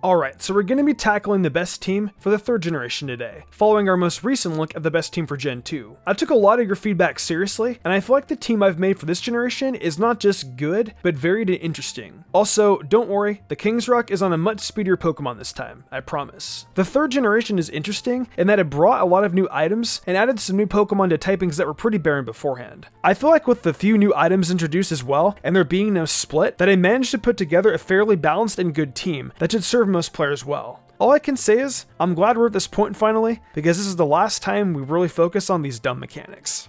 Alright, so we're going to be tackling the best team for the 3rd generation today, following our most recent look at the best team for Gen 2. I took a lot of your feedback seriously, and I feel like the team I've made for this generation is not just good, but varied and interesting. Also, don't worry, the King's Rock is on a much speedier Pokemon this time, I promise. The 3rd generation is interesting in that it brought a lot of new items and added some new Pokemon to typings that were pretty barren beforehand. I feel like with the few new items introduced as well, and there being no split, that I managed to put together a fairly balanced and good team that should serve most players well. All I can say is, I'm glad we're at this point finally, because this is the last time we really focus on these dumb mechanics.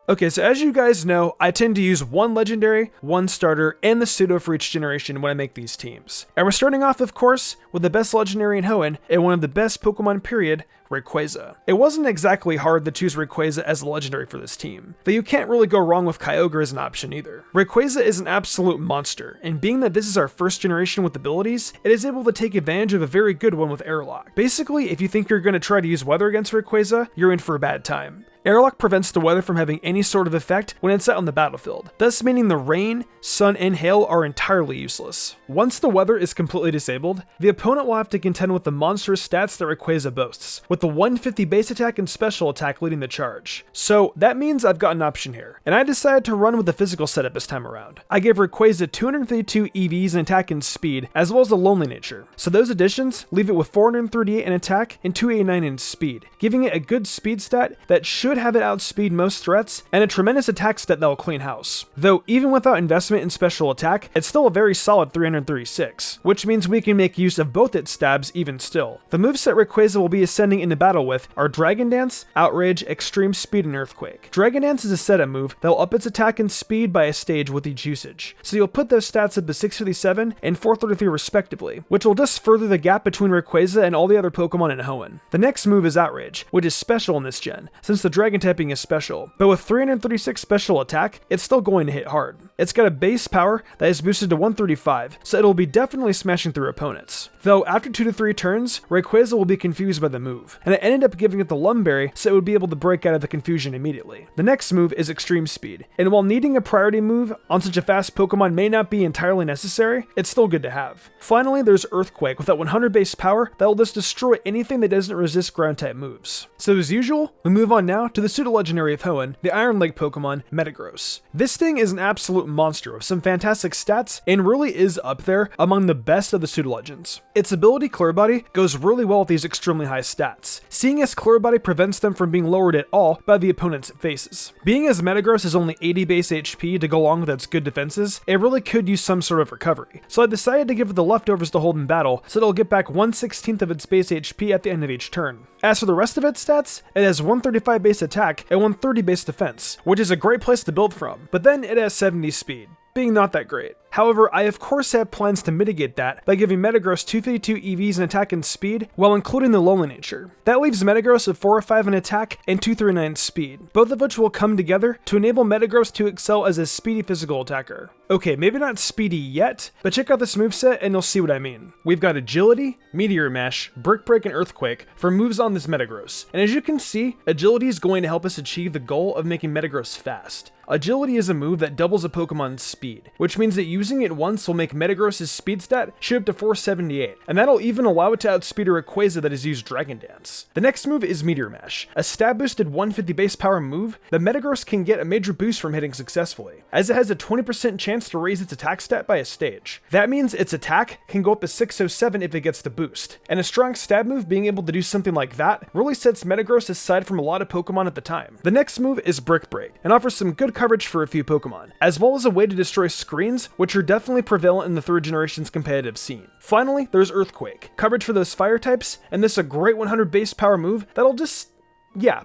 Okay, so as you guys know, I tend to use one legendary, one starter, and the pseudo for each generation when I make these teams. And we're starting off, of course, with the best legendary in Hoenn, and one of the best Pokemon period, Rayquaza. It wasn't exactly hard to choose Rayquaza as a legendary for this team, though you can't really go wrong with Kyogre as an option either. Rayquaza is an absolute monster, and being that this is our 1st generation with abilities, it is able to take advantage of a very good one with Airlock. Basically, if you think you're going to try to use weather against Rayquaza, you're in for a bad time. Airlock prevents the weather from having any sort of effect when it's out on the battlefield, thus meaning the rain, sun, and hail are entirely useless. Once the weather is completely disabled, the opponent will have to contend with the monstrous stats that Rayquaza boasts, with the 150 base attack and special attack leading the charge. So that means I've got an option here, and I decided to run with the physical setup this time around. I gave Rayquaza 232 EVs in attack and speed, as well as a lonely nature. So those additions leave it with 438 in attack and 289 in speed, giving it a good speed stat that should have it outspeed most threats, and a tremendous attack stat that will clean house. Though even without investment in special attack, it's still a very solid 336, which means we can make use of both its stabs even still. The moveset Rayquaza will be ascending into battle with are Dragon Dance, Outrage, Extreme Speed, and Earthquake. Dragon Dance is a setup move that will up its attack and speed by a stage with each usage, so you'll put those stats up to 657 and 433 respectively, which will just further the gap between Rayquaza and all the other Pokemon in Hoenn. The next move is Outrage, which is special in this gen, since the Dragon typing is special, but with 336 special attack, it's still going to hit hard. It's got a base power that is boosted to 135, so it'll be definitely smashing through opponents. Though after 2 to 3 turns, Rayquaza will be confused by the move, and I ended up giving it the Lumberry so it would be able to break out of the confusion immediately. The next move is Extreme Speed, and while needing a priority move on such a fast Pokemon may not be entirely necessary, it's still good to have. Finally, there's Earthquake with that 100 base power that will just destroy anything that doesn't resist ground type moves. So as usual, we move on now to the pseudo-legendary of Hoenn, the Iron Leg Pokemon, Metagross. This thing is an absolute monster with some fantastic stats and really is up there among the best of the pseudo-legends. Its ability Clear Body goes really well with these extremely high stats, seeing as Clear Body prevents them from being lowered at all by the opponent's faces. Being as Metagross is only 80 base HP to go along with its good defenses, it really could use some sort of recovery, so I decided to give it the leftovers to hold in battle so it'll get back 1/16 of its base HP at the end of each turn. As for the rest of its stats, it has 135 base attack and 130 base defense, which is a great place to build from, but then it has 70 speed, being not that great. However, I of course have plans to mitigate that by giving Metagross 252 EVs in attack and speed, while including the Lonely Nature. That leaves Metagross at 405 in attack and 239 speed, both of which will come together to enable Metagross to excel as a speedy physical attacker. Okay, maybe not speedy yet, but check out this moveset and you'll see what I mean. We've got Agility, Meteor Mash, Brick Break, and Earthquake for moves on this Metagross, and as you can see, Agility is going to help us achieve the goal of making Metagross fast. Agility is a move that doubles a Pokemon's speed, which means that using it once will make Metagross' speed stat shoot up to 478, and that'll even allow it to outspeed a Rayquaza that has used Dragon Dance. The next move is Meteor Mash, a stat boosted 150 base power move that Metagross can get a major boost from hitting successfully, as it has a 20% chance to raise its attack stat by a stage. That means its attack can go up to 607 if it gets the boost, and a strong stab move being able to do something like that really sets Metagross aside from a lot of Pokemon at the time. The next move is Brick Break, and offers some good coverage for a few Pokemon, as well as a way to destroy screens, which are definitely prevalent in the 3rd generation's competitive scene. Finally, there's Earthquake, coverage for those fire types, and this is a great 100 base power move that'll just,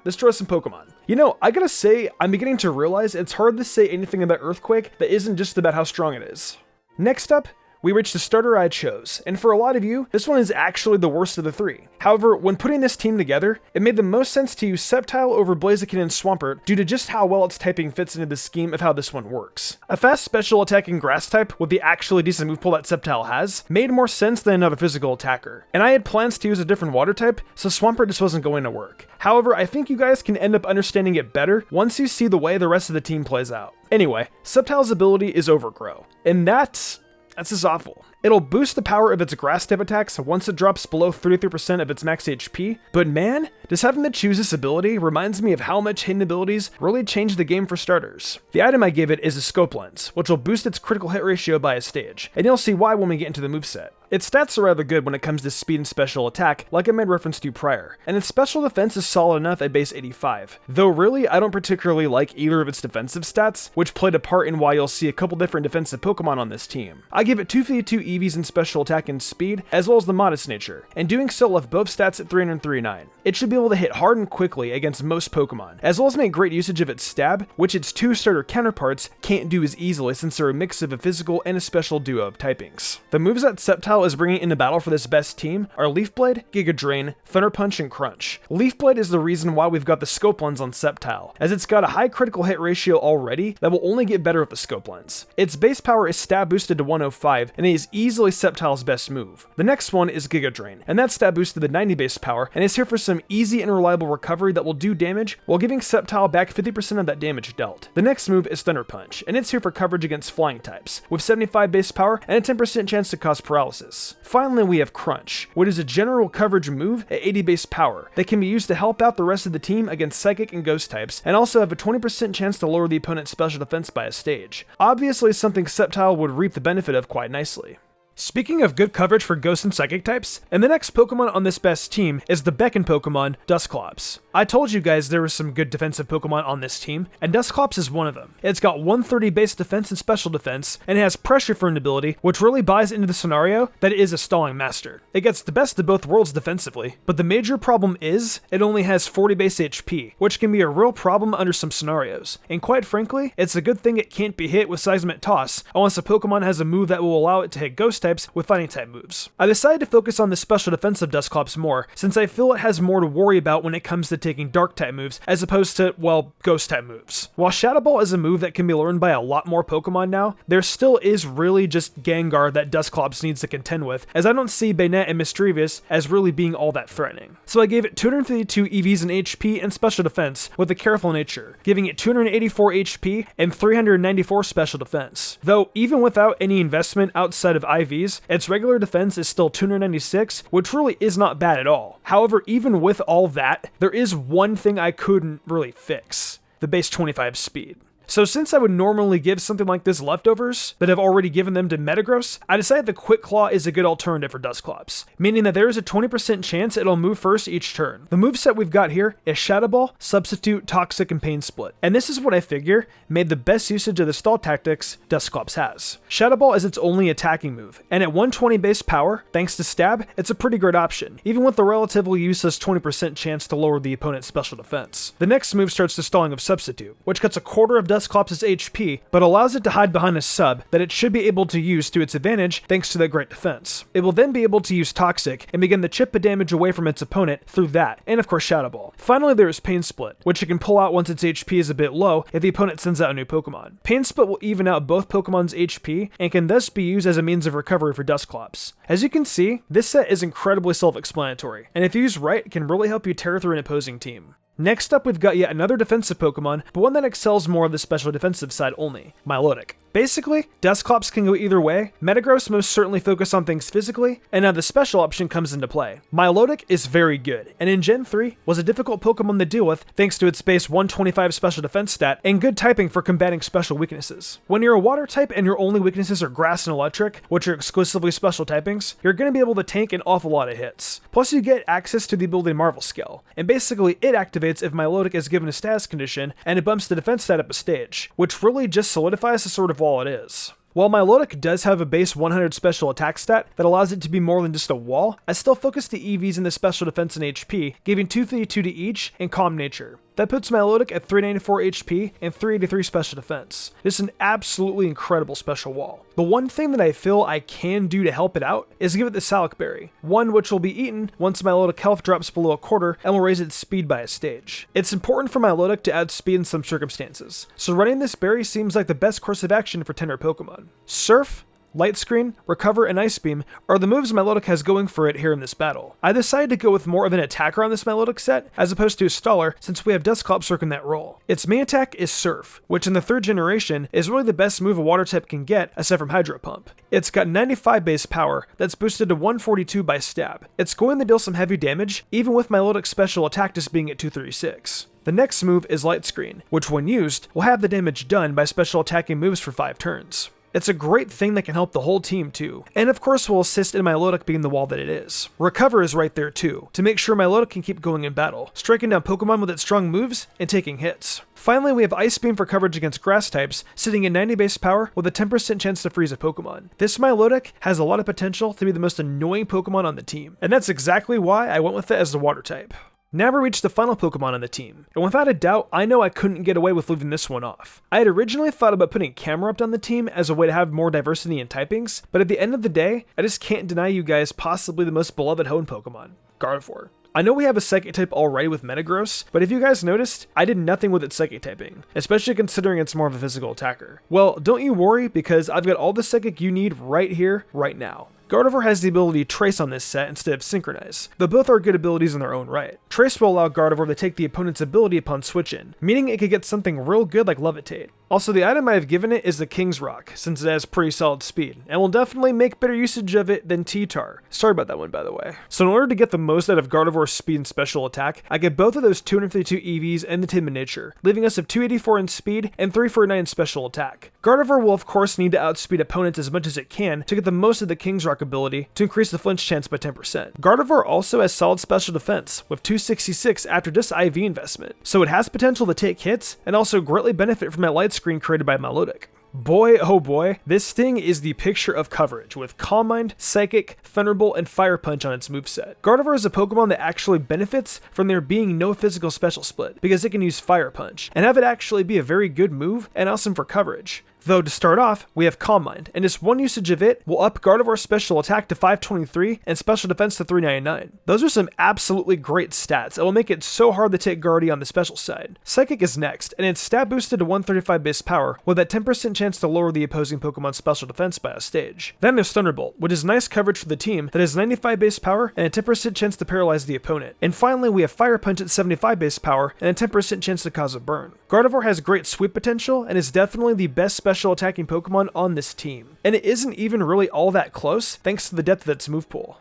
destroy some Pokemon. You know, I gotta say, I'm beginning to realize it's hard to say anything about Earthquake that isn't just about how strong it is. Next up, we reach the starter I chose, and for a lot of you, this one is actually the worst of the three. However, when putting this team together, it made the most sense to use Sceptile over Blaziken and Swampert due to just how well its typing fits into the scheme of how this one works. A fast special attacking grass type with the actually decent move pool that Sceptile has made more sense than another physical attacker, and I had plans to use a different water type, so Swampert just wasn't going to work. However, I think you guys can end up understanding it better once you see the way the rest of the team plays out. Anyway, Sceptile's ability is Overgrow, and that's just awful. It'll boost the power of its grass type attacks once it drops below 33% of its max HP, but man, just having to choose this ability reminds me of how much hidden abilities really change the game for starters. The item I gave it is a Scope Lens, which will boost its critical hit ratio by a stage, and you'll see why when we get into the moveset. Its stats are rather good when it comes to speed and special attack, like I made reference to prior, and its special defense is solid enough at base 85, though really I don't particularly like either of its defensive stats, which played a part in why you'll see a couple different defensive Pokemon on this team. I give it 252 EVs in special attack and speed, as well as the modest nature, and doing so left both stats at 339. It should be able to hit hard and quickly against most Pokemon, as well as make great usage of its stab, which its two starter counterparts can't do as easily since they're a mix of a physical and a special duo of typings. The moves that Sceptile is bringing into battle for this best team are Leaf Blade, Giga Drain, Thunder Punch, and Crunch. Leaf Blade is the reason why we've got the Scope Lens on Sceptile, as it's got a high critical hit ratio already that will only get better with the Scope Lens. Its base power is stab boosted to 105, and it is easily Sceptile's best move. The next one is Giga Drain, and that's stab boosted to 90 base power, and is here for some easy and reliable recovery that will do damage while giving Sceptile back 50% of that damage dealt. The next move is Thunder Punch, and it's here for coverage against flying types, with 75 base power and a 10% chance to cause paralysis. Finally, we have Crunch, which is a general coverage move at 80 base power that can be used to help out the rest of the team against Psychic and Ghost types, and also have a 20% chance to lower the opponent's special defense by a stage. Obviously something Sceptile would reap the benefit of quite nicely. Speaking of good coverage for Ghost and Psychic types, and the next Pokemon on this best team is the Beacon Pokemon, Dustclops. I told you guys there were some good defensive Pokemon on this team, and Dustclops is one of them. It's got 130 base defense and special defense, and it has Pressure for an ability, which really buys into the scenario that it is a stalling master. It gets the best of both worlds defensively, but the major problem is it only has 40 base HP, which can be a real problem under some scenarios, and quite frankly, it's a good thing it can't be hit with Seismic Toss, unless a Pokemon has a move that will allow it to hit Ghost types with fighting type moves. I decided to focus on the special defense of Dustclops more, since I feel it has more to worry about when it comes to taking dark type moves, as opposed to, well, ghost type moves. While Shadow Ball is a move that can be learned by a lot more Pokemon now, there still is really just Gengar that Dustclops needs to contend with, as I don't see Banette and Mischievous as really being all that threatening. So I gave it 252 EVs in HP and special defense with a careful nature, giving it 284 HP and 394 special defense. Though, even without any investment outside of IVs, its regular defense is still 296, which really is not bad at all. However, even with all that, there is one thing I couldn't really fix: the base 25 speed. So since I would normally give something like this leftovers, but have already given them to Metagross, I decided the Quick Claw is a good alternative for Dustclops, meaning that there is a 20% chance it'll move first each turn. The moveset we've got here is Shadow Ball, Substitute, Toxic, and Pain Split, and this is what I figure made the best usage of the stall tactics Dustclops has. Shadow Ball is its only attacking move, and at 120 base power, thanks to Stab, it's a pretty great option, even with the relatively useless 20% chance to lower the opponent's special defense. The next move starts the stalling of Substitute, which cuts a quarter of Dustclops' HP, but allows it to hide behind a sub that it should be able to use to its advantage thanks to that great defense. It will then be able to use Toxic and begin to chip the damage away from its opponent through that, and of course Shadow Ball. Finally, there is Pain Split, which it can pull out once its HP is a bit low if the opponent sends out a new Pokemon. Pain Split will even out both Pokemon's HP and can thus be used as a means of recovery for Dustclops. As you can see, this set is incredibly self-explanatory, and if used right, it can really help you tear through an opposing team. Next up, we've got yet another defensive Pokemon, but one that excels more of the special defensive side only, Milotic. Basically, Dustclops can go either way. Metagross most certainly focus on things physically, and now the special option comes into play. Milotic is very good, and in Gen 3 was a difficult Pokemon to deal with thanks to its base 125 special defense stat and good typing for combating special weaknesses. When you're a water type and your only weaknesses are grass and electric, which are exclusively special typings, you're going to be able to tank an awful lot of hits. Plus you get access to the ability Marvel Skill, and basically it activates if Milotic is given a status condition and it bumps the defense stat up a stage, which really just solidifies the sort of wall it is. While Milotic does have a base 100 special attack stat that allows it to be more than just a wall, I still focus the EVs in the special defense and HP, giving 232 to each and Calm Nature. That puts Milotic at 394 HP and 383 special defense. This is an absolutely incredible special wall. The one thing that I feel I can do to help it out is give it the Salic Berry, one which will be eaten once Milotic health drops below a quarter and will raise its speed by a stage. It's important for Milotic to add speed in some circumstances, so running this berry seems like the best course of action for tender Pokemon. Surf, Light Screen, Recover, and Ice Beam are the moves Milotic has going for it here in this battle. I decided to go with more of an attacker on this Milotic set, as opposed to a staller, since we have Dustclops working that role. Its main attack is Surf, which in the 3rd generation is really the best move a water type can get, aside from Hydro Pump. It's got 95 base power, that's boosted to 142 by Stab. It's going to deal some heavy damage, even with Milotic's special attack just being at 236. The next move is Light Screen, which when used, will have the damage done by special attacking moves for 5 turns. It's a great thing that can help the whole team too, and of course will assist in Milotic being the wall that it is. Recover is right there too, to make sure Milotic can keep going in battle, striking down Pokemon with its strong moves and taking hits. Finally, we have Ice Beam for coverage against grass types, sitting at 90 base power with a 10% chance to freeze a Pokemon. This Milotic has a lot of potential to be the most annoying Pokemon on the team, and that's exactly why I went with it as the water type. Now we reached the final Pokemon on the team, and without a doubt, I know I couldn't get away with leaving this one off. I had originally thought about putting Camerupt on the team as a way to have more diversity in typings, but at the end of the day, I just can't deny you guys possibly the most beloved Hoenn Pokemon, Gardevoir. I know we have a Psychic type already with Metagross, but if you guys noticed, I did nothing with its Psychic typing, especially considering it's more of a physical attacker. Well, don't you worry, because I've got all the Psychic you need right here, right now. Gardevoir has the ability Trace on this set instead of Synchronize, though both are good abilities in their own right. Trace will allow Gardevoir to take the opponent's ability upon switch-in, meaning it could get something real good like Levitate. Also, the item I have given it is the King's Rock, since it has pretty solid speed, and will definitely make better usage of it than T-Tar. Sorry about that one, by the way. So in order to get the most out of Gardevoir's speed and special attack, I get both of those 252 EVs and the Timid Nature, leaving us with 284 in speed and 349 in special attack. Gardevoir will of course need to outspeed opponents as much as it can to get the most of the King's Rock ability to increase the flinch chance by 10%. Gardevoir also has solid special defense, with 266 after just IV investment, so it has potential to take hits and also greatly benefit from that light screen created by Milotic. Boy, oh boy, this thing is the picture of coverage, with Calm Mind, Psychic, Thunderbolt, and Fire Punch on its moveset. Gardevoir is a Pokemon that actually benefits from there being no physical special split, because it can use Fire Punch, and have it actually be a very good move and awesome for coverage. Though to start off, we have Calm Mind, and just one usage of it will up Gardevoir's special attack to 523 and special defense to 399. Those are some absolutely great stats that will make it so hard to take Guardy on the special side. Psychic is next, and it's stat boosted to 135 base power, with that 10% chance to lower the opposing Pokemon's special defense by a stage. Then there's Thunderbolt, which is nice coverage for the team that has 95 base power and a 10% chance to paralyze the opponent. And finally, we have Fire Punch at 75 base power and a 10% chance to cause a burn. Gardevoir has great sweep potential and is definitely the best special attacking Pokemon on this team, and it isn't even really all that close thanks to the depth of its move pool.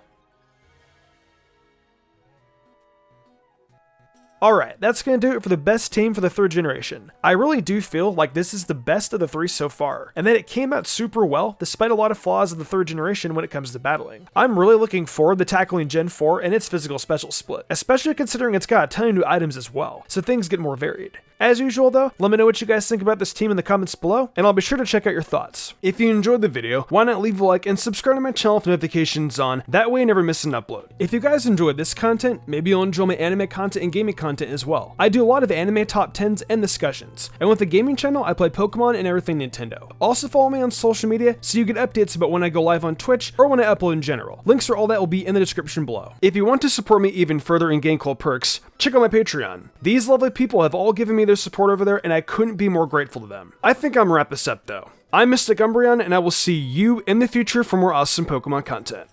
Alright, that's going to do it for the best team for the 3rd generation. I really do feel like this is the best of the 3 so far, and that it came out super well despite a lot of flaws of the 3rd generation when it comes to battling. I'm really looking forward to tackling Gen 4 and its physical special split, especially considering it's got a ton of new items as well, so things get more varied. As usual though, let me know what you guys think about this team in the comments below, and I'll be sure to check out your thoughts. If you enjoyed the video, why not leave a like and subscribe to my channel with notifications on, that way you never miss an upload. If you guys enjoyed this content, maybe you'll enjoy my anime content and gaming content as well. I do a lot of anime top 10s and discussions, and with the gaming channel I play Pokemon and everything Nintendo. Also follow me on social media so you get updates about when I go live on Twitch or when I upload in general. Links for all that will be in the description below. If you want to support me even further and gain cool perks, check out my Patreon. These lovely people have all given me their support over there, and I couldn't be more grateful to them. I think I'm gonna wrap this up though. I'm MysticUmbreon, and I will see you in the future for more awesome Pokemon content.